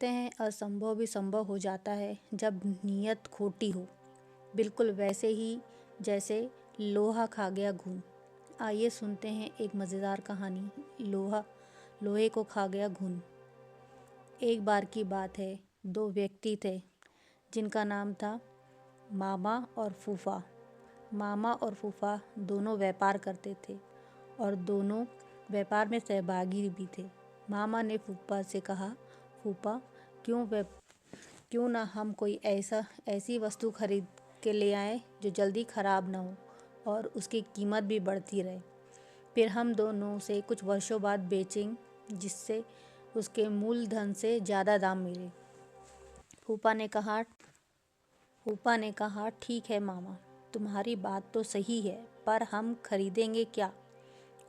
कहते हैं असंभव भी संभव हो जाता है जब नीयत खोटी हो, बिल्कुल वैसे ही जैसे लोहा खा गया घुन। आइए सुनते हैं एक मज़ेदार कहानी, लोहे को खा गया घुन। एक बार की बात है, दो व्यक्ति थे जिनका नाम था मामा और फूफा। मामा और फूफा दोनों व्यापार करते थे और दोनों व्यापार में सहभागी भी थे। मामा ने फूफा से कहा, फूफा क्यों ना हम कोई ऐसी वस्तु खरीद के ले आए जो जल्दी ख़राब ना हो और उसकी कीमत भी बढ़ती रहे। फिर हम दोनों उसे कुछ वर्षों बाद बेचेंगे जिससे उसके मूलधन से ज़्यादा दाम मिले। फूफा ने कहा ठीक है मामा, तुम्हारी बात तो सही है, पर हम खरीदेंगे क्या?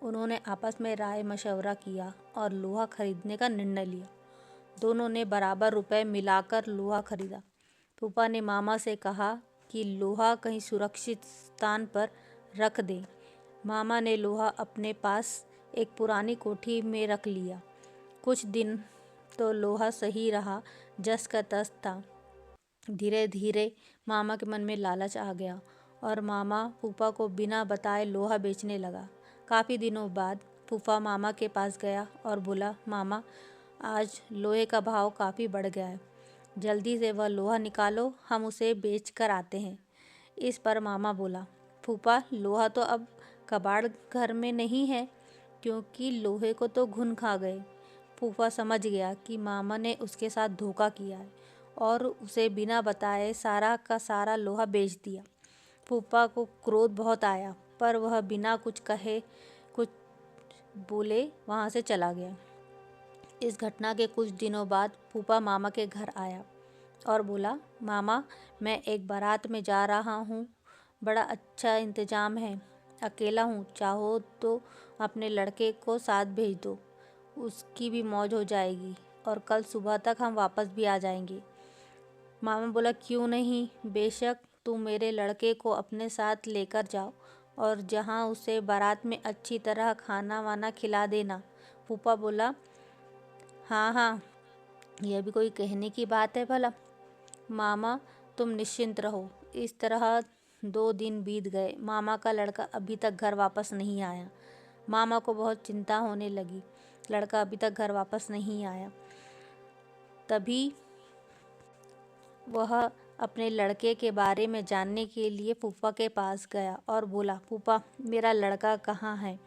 उन्होंने आपस में राय मशवरा किया और लोहा खरीदने का निर्णय लिया। दोनों ने बराबर रुपए मिलाकर लोहा खरीदा। फूफा ने मामा से कहा कि लोहा कहीं सुरक्षित स्थान पर रख दें। मामा ने लोहा अपने पास एक पुरानी कोठी में रख लिया। कुछ दिन तो लोहा सही रहा, जस का तस था। धीरे धीरे मामा के मन में लालच आ गया और मामा फूफा को बिना बताए लोहा बेचने लगा। काफ़ी दिनों बाद फूफा मामा के पास गया और बोला, मामा आज लोहे का भाव काफ़ी बढ़ गया है, जल्दी से वह लोहा निकालो, हम उसे बेच कर आते हैं। इस पर मामा बोला, फूफा लोहा तो अब कबाड़ घर में नहीं है, क्योंकि लोहे को तो घुन खा गए। फूफा समझ गया कि मामा ने उसके साथ धोखा किया है और उसे बिना बताए सारा का सारा लोहा बेच दिया। फूफा को क्रोध बहुत आया, पर वह बिना कुछ कहे कुछ बोले वहाँ से चला गया। इस घटना के कुछ दिनों बाद फूफा मामा के घर आया और बोला, मामा मैं एक बारात में जा रहा हूँ, बड़ा अच्छा इंतजाम है, अकेला हूँ, चाहो तो अपने लड़के को साथ भेज दो, उसकी भी मौज हो जाएगी और कल सुबह तक हम वापस भी आ जाएंगे। मामा बोला, क्यों नहीं, बेशक, तुम मेरे लड़के को अपने साथ लेकर जाओ और जहाँ उसे बारात में अच्छी तरह खाना वाना खिला देना। फूफा बोला, हाँ हाँ, यह भी कोई कहने की बात है भला। मामा तुम निश्चिंत रहो। इस तरह 2 दिन बीत गए। मामा का लड़का अभी तक घर वापस नहीं आया। मामा को बहुत चिंता होने लगी, लड़का अभी तक घर वापस नहीं आया। तभी वह अपने लड़के के बारे में जानने के लिए फूफा के पास गया और बोला, फूफा मेरा लड़का कहाँ है,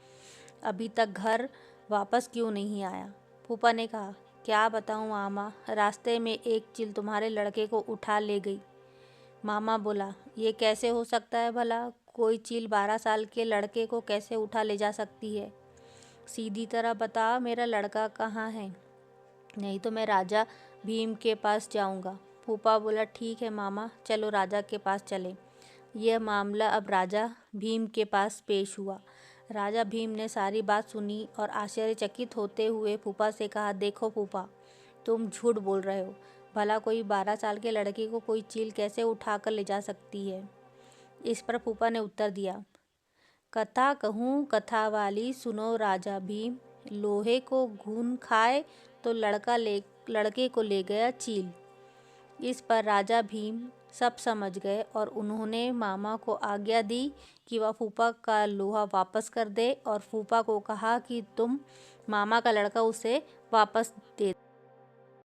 अभी तक घर वापस क्यों नहीं आया? फूफा ने कहा, क्या बताऊँ मामा, रास्ते में एक चील तुम्हारे लड़के को उठा ले गई। मामा बोला, ये कैसे हो सकता है भला, कोई चील 12 साल के लड़के को कैसे उठा ले जा सकती है? सीधी तरह बता मेरा लड़का कहाँ है, नहीं तो मैं राजा भीम के पास जाऊंगा। फूफा बोला, ठीक है मामा, चलो राजा के पास चले। यह मामला अब राजा भीम के पास पेश हुआ। राजा भीम ने सारी बात सुनी और आश्चर्यचकित होते हुए फूफा से कहा, देखो फूफा, तुम झूठ बोल रहे हो, भला कोई 12 साल के लड़के को कोई चील कैसे उठा कर ले जा सकती है? इस पर फूफा ने उत्तर दिया, कथा कहूँ कथा वाली सुनो राजा भीम, लोहे को घुन खाए तो लड़के को ले गया चील। इस पर राजा भीम सब समझ गए और उन्होंने मामा को आज्ञा दी कि वह फूफा का लोहा वापस कर दे और फूफा को कहा कि तुम मामा का लड़का उसे वापस दे।